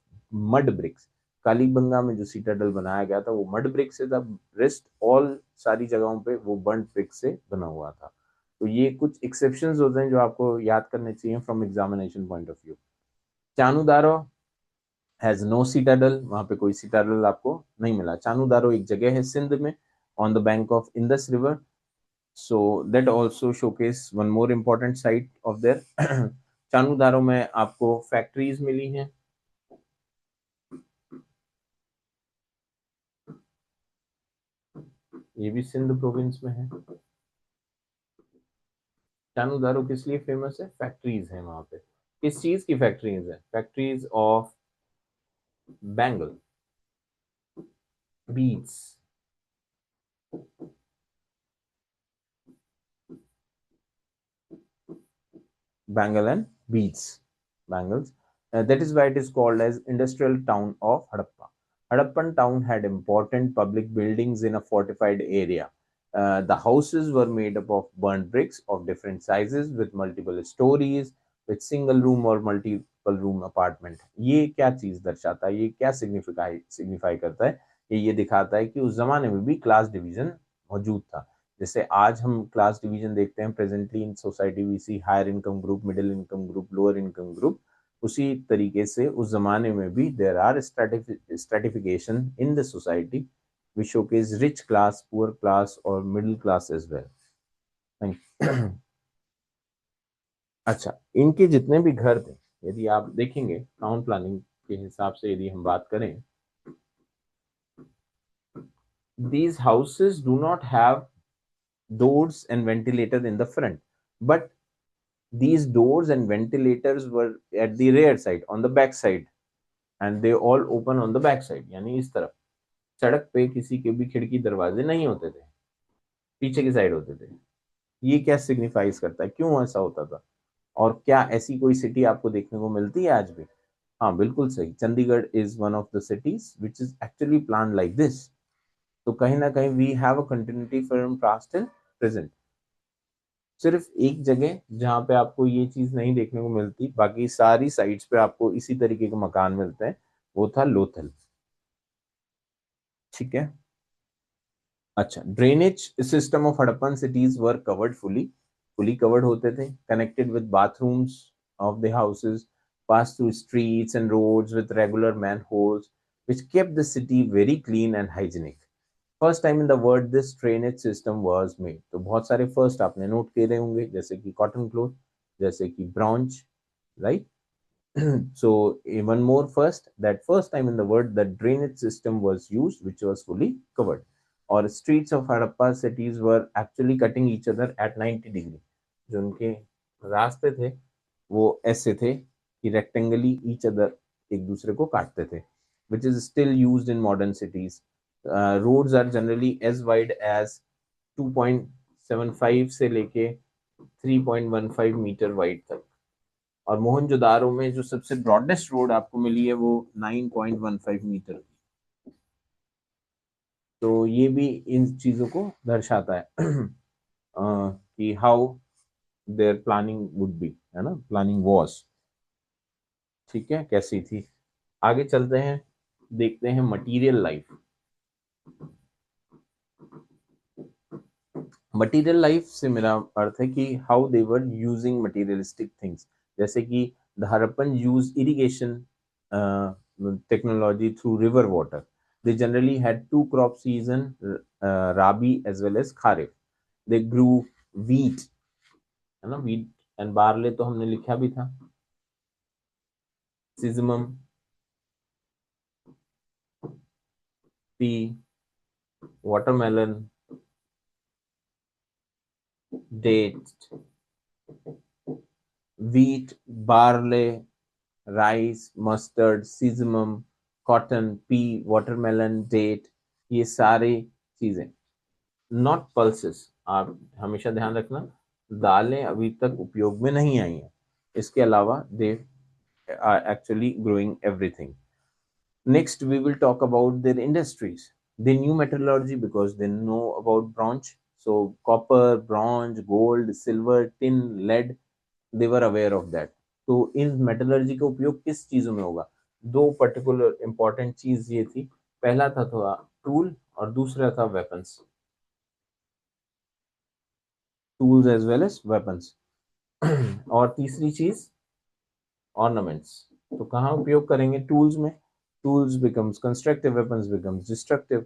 mud bricks। Kalibanga में जो citadel बनाया गया था वो मड ब्रिक से था, रेस्ट ऑल सारी जगहों पे वो बर्न्ट ब्रिक से बना हुआ था। तो ये कुछ एक्सेप्शंस होते हैं जो आपको याद करने चाहिए from examination point of view. Chanhudaro has no citadel, वहां पे कोई सीटाडल आपको नहीं मिला। चानूदारो एक जगह है सिंध में on the bank of Indus river, so that also showcase one more important site of their चानूदारो में आपको फैक्ट्रीज मिली हैं, ये भी सिंध प्रोविंस में है। चानूदारो किस लिए फेमस है? फैक्ट्रीज है वहां पे। किस चीज की फैक्ट्रीज है? Factories of bangle, beads, bangle and beads, bangles. That is why it is called as industrial town of Harappa. Harappan town had important public buildings in a fortified area. The houses were made up of burnt bricks of different sizes with multiple stories, with single room or multiple room apartment। ये क्या चीज दर्शाता है, ये क्या signify करता है? ये दिखाता है कि उस जमाने में भी क्लास डिवीजन मौजूद था। जैसे आज हम क्लास डिवीजन देखते हैं presently in society, we see higher income group, middle income group, lower income group. उसी तरीके से उस जमाने में भी there are stratification in the society which showcase rich class, poor class और middle class as well. Thank अच्छा, इनके जितने भी घर थे, यदि आप देखेंगे टाउन प्लानिंग के हिसाब से यदि हम बात करें, these houses do not have doors and ventilator in the front, but these doors and ventilators were at the rear side, on the back side, and they all open on the back side, यानी इस तरफ। सड़क पे किसी के भी खिड़की दरवाजे नहीं होते थे, पीछे की साइड होते थे। ये क्या सिग्निफाइज करता है, क्यों ऐसा होता था? और क्या ऐसी कोई सिटी आपको देखने को मिलती है आज भी? हाँ, बिल्कुल सही, Chandigarh is one of the cities which is actually plan like this. तो कहीं ना कहीं we have a continuity from past and present. सिर्फ एक जगह जहां पे आपको ये चीज नहीं देखने को मिलती, बाकी सारी साइट्स पे आपको इसी तरीके के मकान मिलते हैं, वो था लोथल। ठीक है। अच्छा, drainage system of Harappan cities were covered fully covered होते थे, connected with bathrooms of the houses, pass through streets and roads with regular manholes which kept the city very clean and hygienic। First time in the world this drainage system was made. तो बहुत सारे first आपने note किए होंगे, जैसे कि cotton cloth, जैसे कि branch, right. So one more first, that first time in the world the drainage system was used which was fully covered, or streets of Harappa cities were actually cutting each other at 90 degree। जो उनके रास्ते थे वो ऐसे थे कि रेक्टेंगली each other एक दूसरे को काटते थे, which is still used in modern cities। Roads are generally as wide as 2.75 से लेके 3.15 मीटर वाइड तक। और मोहनजोदारो में जो सबसे ब्रॉडेस्ट रोड आपको मिली है वो 9.15 मीटर। तो ये भी इन चीजों को दर्शाता है कि how there planning would be, है ना, प्लानिंग वॉज। ठीक है, कैसी थी। आगे चलते हैं, देखते हैं मटेरियल लाइफ। मटेरियल लाइफ से मेरा अर्थ है कि how they were using materialistic things. जैसे कि the Harappan use irrigation technology through river water. They generally had two crop season, rabi as well as kharif. They grew wheat, है ना, wheat and barley तो हमने लिखा भी था, sesamum, pea, watermelon, date, wheat, barley, rice, mustard, sesamum, cotton, pea, watermelon, date, ये सारी चीजें। नॉट पल्सेस, आप हमेशा ध्यान रखना, दालें अभी तक उपयोग में नहीं आई हैं। इसके अलावा they are actually growing everything. Next, we will talk about their industries. They knew metallurgy because they know about bronze. So, copper, bronze, gold, silver, tin, lead, they were aware of that. तो in metallurgy का उपयोग किस चीजों में होगा? दो particular important चीज ये थी। पहला था टूल और दूसरा था weapons, tools as well as weapons. और तीसरी चीज ऑर्नामेंट्स। तो कहाँ उपयोग करेंगे? टूल्स में। Tools becomes constructive, weapons becomes destructive.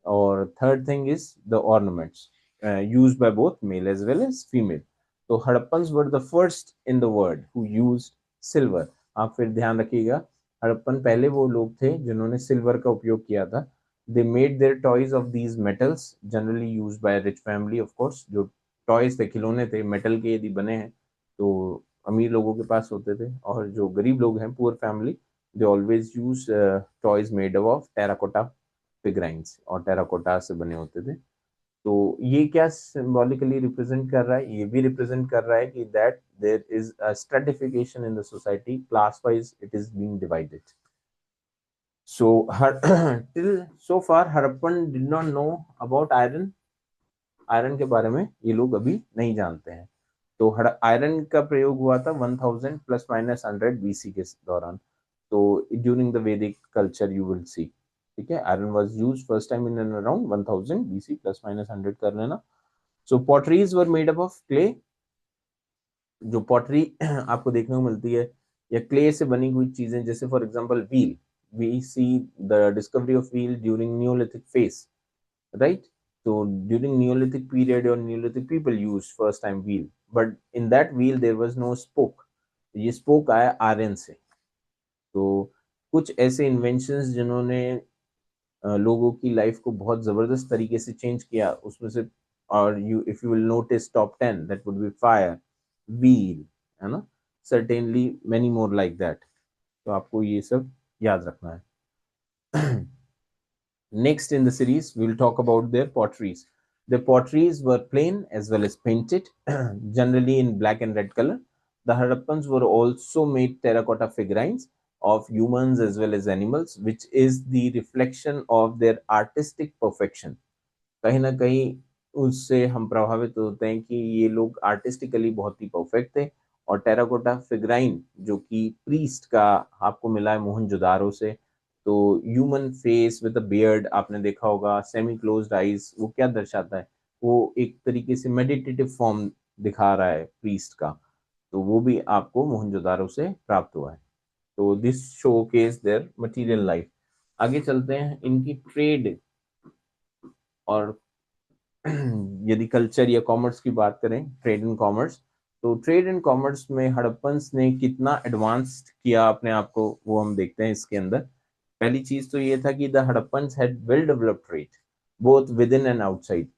और third thing is the ornaments used by both male as well as female. तो Harappans were the first in the world who used silver. आप फिर ध्यान रखिएगा, हड़प्पन पहले वो लोग थे जिन्होंने सिल्वर का उपयोग किया था। They made their toys of these metals, generally used by rich family of course. जो टॉयज थे, खिलौने थे, मेटल के यदि बने हैं तो अमीर लोगों के पास होते थे, और जो गरीब लोग हैं, poor family, they always use toys made of terracotta figurines, और टेराकोटा से बने होते थे। तो ये क्या सिंबॉलिकली रिप्रेजेंट कर रहा है? ये भी रिप्रेजेंट कर रहा है कि that there is a stratification in the society, class wise it is being divided. So till so far Harappan did not know about iron. Iron के बारे में ये लोग अभी नहीं जानते हैं। तो आयरन का प्रयोग हुआ था 1000 प्लस माइनस 100 बीसी के दौरान। तो during the Vedic culture you will see, ठीक है, iron was used first time in and around 1000 BC plus minus 100 कर लेना। So potteries were made up of clay. जो पॉटरी आपको देखने को मिलती है या क्ले से बनी हुई चीजें, जैसे for example wheel, we see the discovery of wheel during neolithic phase, right? So during Neolithic period or Neolithic people used first time wheel, but in that wheel there was no spoke. ये spoke आया iron से। तो कुछ ऐसे inventions जिन्होंने लोगों की life को बहुत जबरदस्त तरीके से चेंज किया, उसमें से, और you if you will notice top 10 that would B fire, wheel, है ना, certainly many more like that. तो आपको ये सब याद रखना है। Next in the series, we will talk about their potteries. The potteries were plain as well as painted, generally in black and red color. The Harappans were also made terracotta figurines of humans as well as animals, which is the reflection of their artistic perfection. कहीं ना कहीं उससे हम प्रभावित होते हैं कि ये लोग आर्टिस्टिकली बहुत ही परफेक्ट थे। और टेराकोटा फिगराइन जो कि प्रीस्ट का आपको मिला है मोहनजोदारो से, तो human face with a beard आपने देखा होगा, सेमी क्लोज्ड आईज, वो क्या दर्शाता है? वो एक तरीके से मेडिटेटिव फॉर्म दिखा रहा है प्रीस्ट का। तो वो भी आपको मोहनजोदारो से प्राप्त हुआ है। तो this showcase their material life. आगे चलते हैं, इनकी ट्रेड और यदि कल्चर या कॉमर्स की बात करें, ट्रेड एंड कॉमर्स, तो ट्रेड एंड कॉमर्स में हड़प्पन्स ने कितना एडवांस किया अपने आप को, वो हम देखते हैं इसके अंदर। पहली चीज तो ये था कि the Harappans had well developed trade both with in and outside,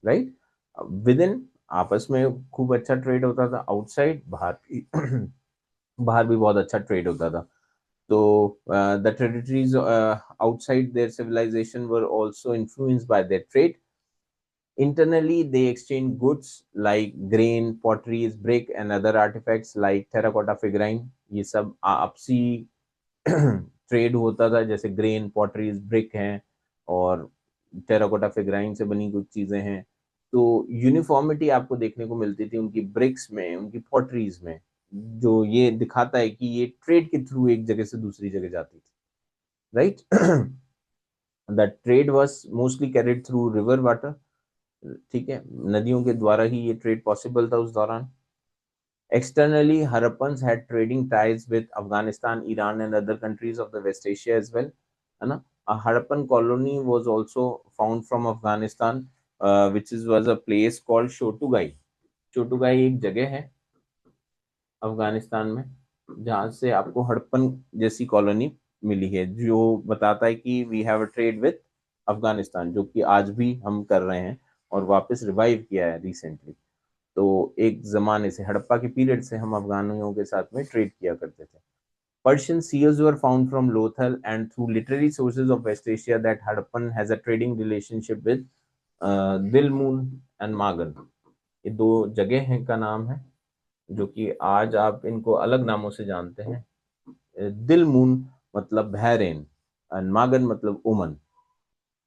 right? With in आपस में खूब अच्छा ट्रेड होता था, आउटसाइड बाहर भी बाहर भी बहुत अच्छा ट्रेड होता था। तो the territories outside their civilisation were also influenced by their trade. Internally, they exchange goods like grain, potteries, brick, and other artifacts like terracotta figurine. ये सब आपसी ट्रेड होता था, जैसे ग्रेन, पॉटरीज, ब्रिक हैं और टेराकोटा फिगराइन से बनी कुछ चीजें हैं। तो यूनिफॉर्मिटी आपको देखने को मिलती थी उनकी ब्रिक्स में, उनकी पॉटरीज में, जो ये दिखाता है कि ये ट्रेड के थ्रू एक जगह से दूसरी जगह जाती थी, right. The trade was mostly carried through river water, ठीक है, नदियों के द्वारा ही ये ट्रेड पॉसिबल था उस दौरान। Externally, Harappans had trading ties with Afghanistan, Iran, and other countries of the West Asia as well. है ना? A Harappan colony was also found from Afghanistan, which was a place called Shotugai. Shotugai एक जगह है अफगानिस्तान में जहाँ से आपको हड़प्पन जैसी कॉलोनी मिली है, जो बताता है कि we have a trade with Afghanistan, जो कि आज भी हम कर रहे हैं और वापस रिवाइव किया है रिसेंटली। तो एक जमाने से, हड़प्पा के पीरियड से हम अफगानियों के साथ में ट्रेड किया करते थे। Persian seals were found from Lothal and through literary sources of West Asia that Harappan has a trading relationship with Dilmun and Magan. ये दो जगह हैं का नाम है, जो कि आज आप इनको अलग नामों से जानते हैं। दिलमून मतलब बहरेन एंड मागन मतलब ओमन।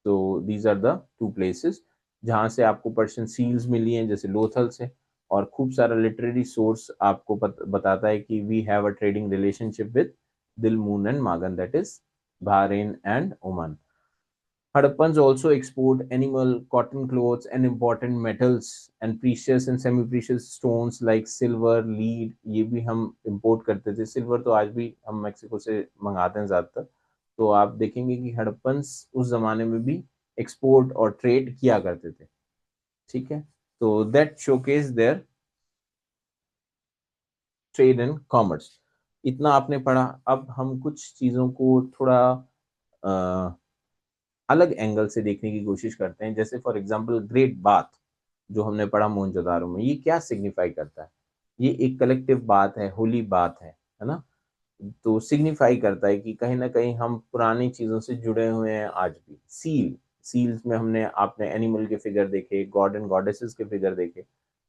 तो these are the two places जहां से आपको पर्शियन सील्स मिली हैं, जैसे लोथल से, और खूब सारा लिटरेरी सोर्स आपको बताता है कि we have a trading relationship with Dilmun and Magan, that is Bahrain and Oman. Hadappans also export animal, cotton clothes, and important metals and precious and semi-precious stones like silver, lead. ये भी हम import करते थे। Silver तो आज भी हम Mexico से मंगाते हैं ज़्यादातर। तो आप देखेंगे कि हड़प्पन्स उस जमाने में भी एक्सपोर्ट और ट्रेड किया करते थे, ठीक है। तो that showcase there trade and commerce. इतना आपने पढ़ा। अब हम कुछ चीज़ों को थोड़ा अलग एंगल से देखने की कोशिश करते हैं। जैसे फॉर एग्जांपल ग्रेट बाथ, जो हमने पढ़ा मोहनजोदारो में, ये क्या सिग्निफाई करता है? ये एक कलेक्टिव बात है, होली बात है ना? तो सिग्निफाई करता है कि कहीं ना कहीं हम पुरानी चीजों से जुड़े हुए हैं आज भी। सील्स में हमने, आपने एनिमल के फिगर देखे, गॉड एंड गॉडेसेस के फिगर देखे,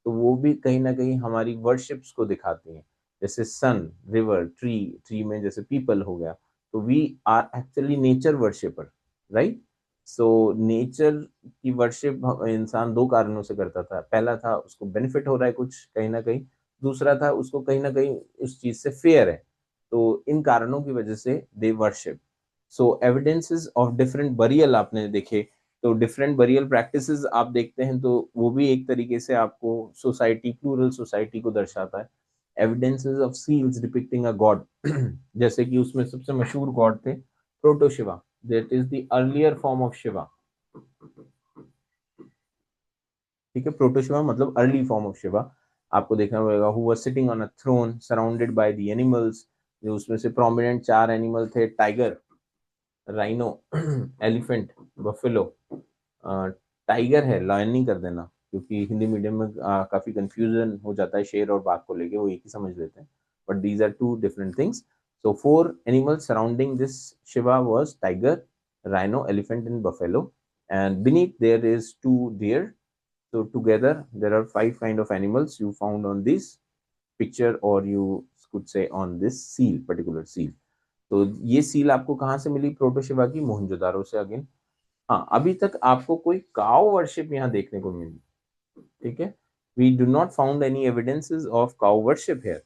तो वो भी कहीं ना कहीं हमारी वर्शिप्स को दिखाती हैं। जैसे सन, रिवर, ट्री में जैसे पीपल हो गया, तो we are actually nature worshipper, right. So nature की वर्शिप इंसान दो कारणों से करता था। पहला था उसको बेनिफिट हो रहा है कुछ कहीं ना कहीं, दूसरा था उसको कहीं ना कहीं उस चीज से फेयर है। तो इन कारणों की वजह से they worship. So evidences of different burial आपने देखे, तो डिफरेंट बरियल प्रैक्टिसेस आप देखते हैं, तो वो भी एक तरीके से आपको सोसाइटी, प्लूरल सोसाइटी को दर्शाता है। Evidences of seals depicting a god, जैसे कि उसमें सबसे मशहूर गॉड थे proto Shiva, that is the earlier form of Shiva, ठीक है। प्रोटो शिवा मतलब अर्ली फॉर्म ऑफ शिवा। आपको देखना पड़ेगा who was sitting on a throne surrounded by the animals, जो उसमें से प्रोमिनेंट चार एनिमल थे, tiger, rhino, elephant, buffalo. Tiger है, लायन नहीं कर देना, क्योंकि हिंदी मीडियम में काफी कंफ्यूजन हो जाता है शेर और बाघ को लेके, वो एक ही समझ लेते हैं, but these are two different things. So four animals surrounding this Shiva was tiger, rhino, elephant and buffalo, and beneath there is two deer. So together there are five kind of animals you found on this picture, or you could say on this seal, particular seal. तो ये seal आपको कहाँ से मिली? प्रोटोशिवा की, मोहनजोदारो से again. हाँ, अभी तक आपको कोई काउ वर्शिप यहाँ देखने को मिली, ठीक है। We do not found any evidences of cow worship here.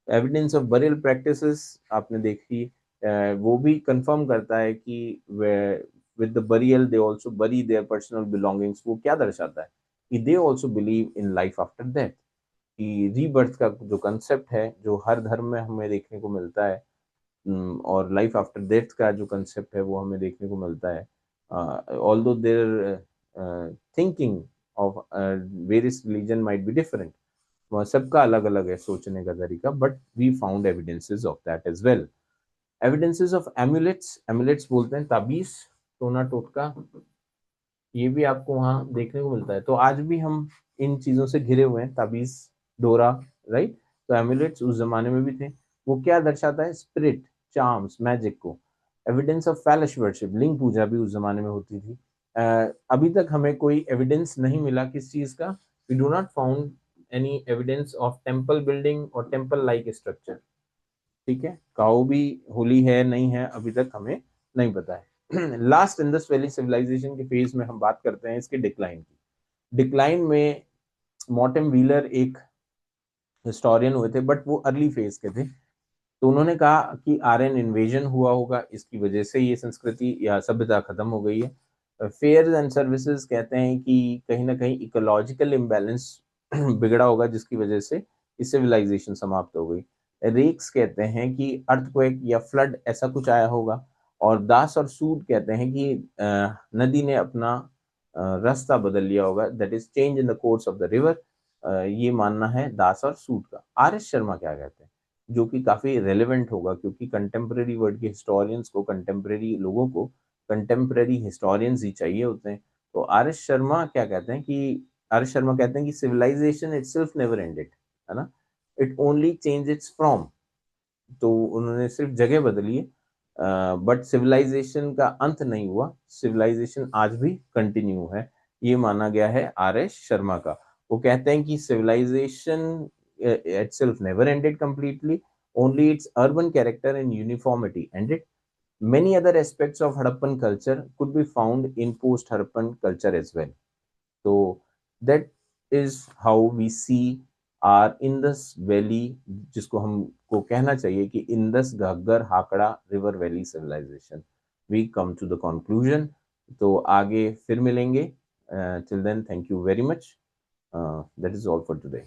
Evidence of burial practices आपने देखी, वो भी कंफर्म करता है कि with the burial they also bury their personal belongings. वो क्या दर्शाता है कि they also believe in life after death, कि रीबर्थ का जो कंसेप्ट है, जो हर धर्म में हमें देखने को मिलता है, और लाइफ आफ्टर डेथ का जो कंसेप्ट है वो हमें देखने को मिलता है। Although their thinking of various religion might be different, सबका अलग अलग है सोचने का तरीका, but we found evidences of that as well. Evidences of amulets, amulets बोलते हैं ताबीज, टोना टोटका, ये भी आपको वहाँ देखने को मिलता है। तो आज भी हम इन चीजों से घिरे हुए हैं, ताबीज, डोरा, राइट। तो एम्यूलेट्स उस जमाने में भी थे। वो क्या दर्शाता है? स्पिरिट, चार्म्स, मैजिक को। एविडेंस ऑफ फैलिश वर्शिप, लिंग पूजा भी उस जमाने में होती थी। अभी तक हमें कोई एविडेंस नहीं मिला किस चीज का, we do not found any evidence of temple building और टेम्पल लाइक स्ट्रक्चर। ठीक है, काओ भी होली है नहीं है अभी तक हमें नहीं पता है। लास्ट इंडस वैली सिविलाइजेशन के फेज में हम बात करते हैं इसके डिक्लाइन की। डिक्लाइन में मॉर्टिम व्हीलर एक हिस्टोरियन हुए थे, बट वो अर्ली फेज के थे। तो उन्होंने कहा कि आर्यन इन्वेजन हुआ होगा, इसकी वजह से ये संस्कृति या सभ्यता खत्म हो गई है। फेयर्स एंड सर्विसेज कहते हैं कि कहीं ना कहीं इकोलॉजिकल इम्बैलेंस बिगड़ा होगा जिसकी वजह से सिविलाइजेशन समाप्त हो गई। रेक्स कहते हैं कि अर्थक्वेक या फ्लड ऐसा कुछ आया होगा। और दास और सूद कहते हैं कि नदी ने अपना रास्ता बदल लिया होगा, that is change in the course of the river. ये मानना है दास और सूद का। आर एस शर्मा क्या कहते हैं, जो कि काफी रेलेवेंट होगा क्योंकि कंटेम्प्रेरी वर्ल्ड के हिस्टोरियंस को, कंटेम्प्रेरी लोगों को कंटेम्प्रेरी हिस्टोरियंस ही चाहिए होते हैं। तो आर एस शर्मा क्या कहते हैं कि आर एस शर्मा कहते हैं कि सिविलाइजेशन इटसेल्फ नेवर एंडेड, है ना, it only change it's from. तो उन्होंने सिर्फ जगह बदली है, बट सिविलाइजेशन का अंत नहीं हुआ, सिविलाइजेशन आज भी कंटिन्यू है, ये माना गया है आर एस शर्मा का। वो कहते हैं कि civilisation itself never ended completely, only its urban character and uniformity ended. Many other aspects of Harappan culture could be found in post Harappan culture as well. So that is how we see our Indus Valley, जिसको हमको कहना चाहिए कि Indus Ghaggar Hakra river valley civilisation. We come to the conclusion. तो आगे फिर मिलेंगे। Till then thank you very much. That is all for today.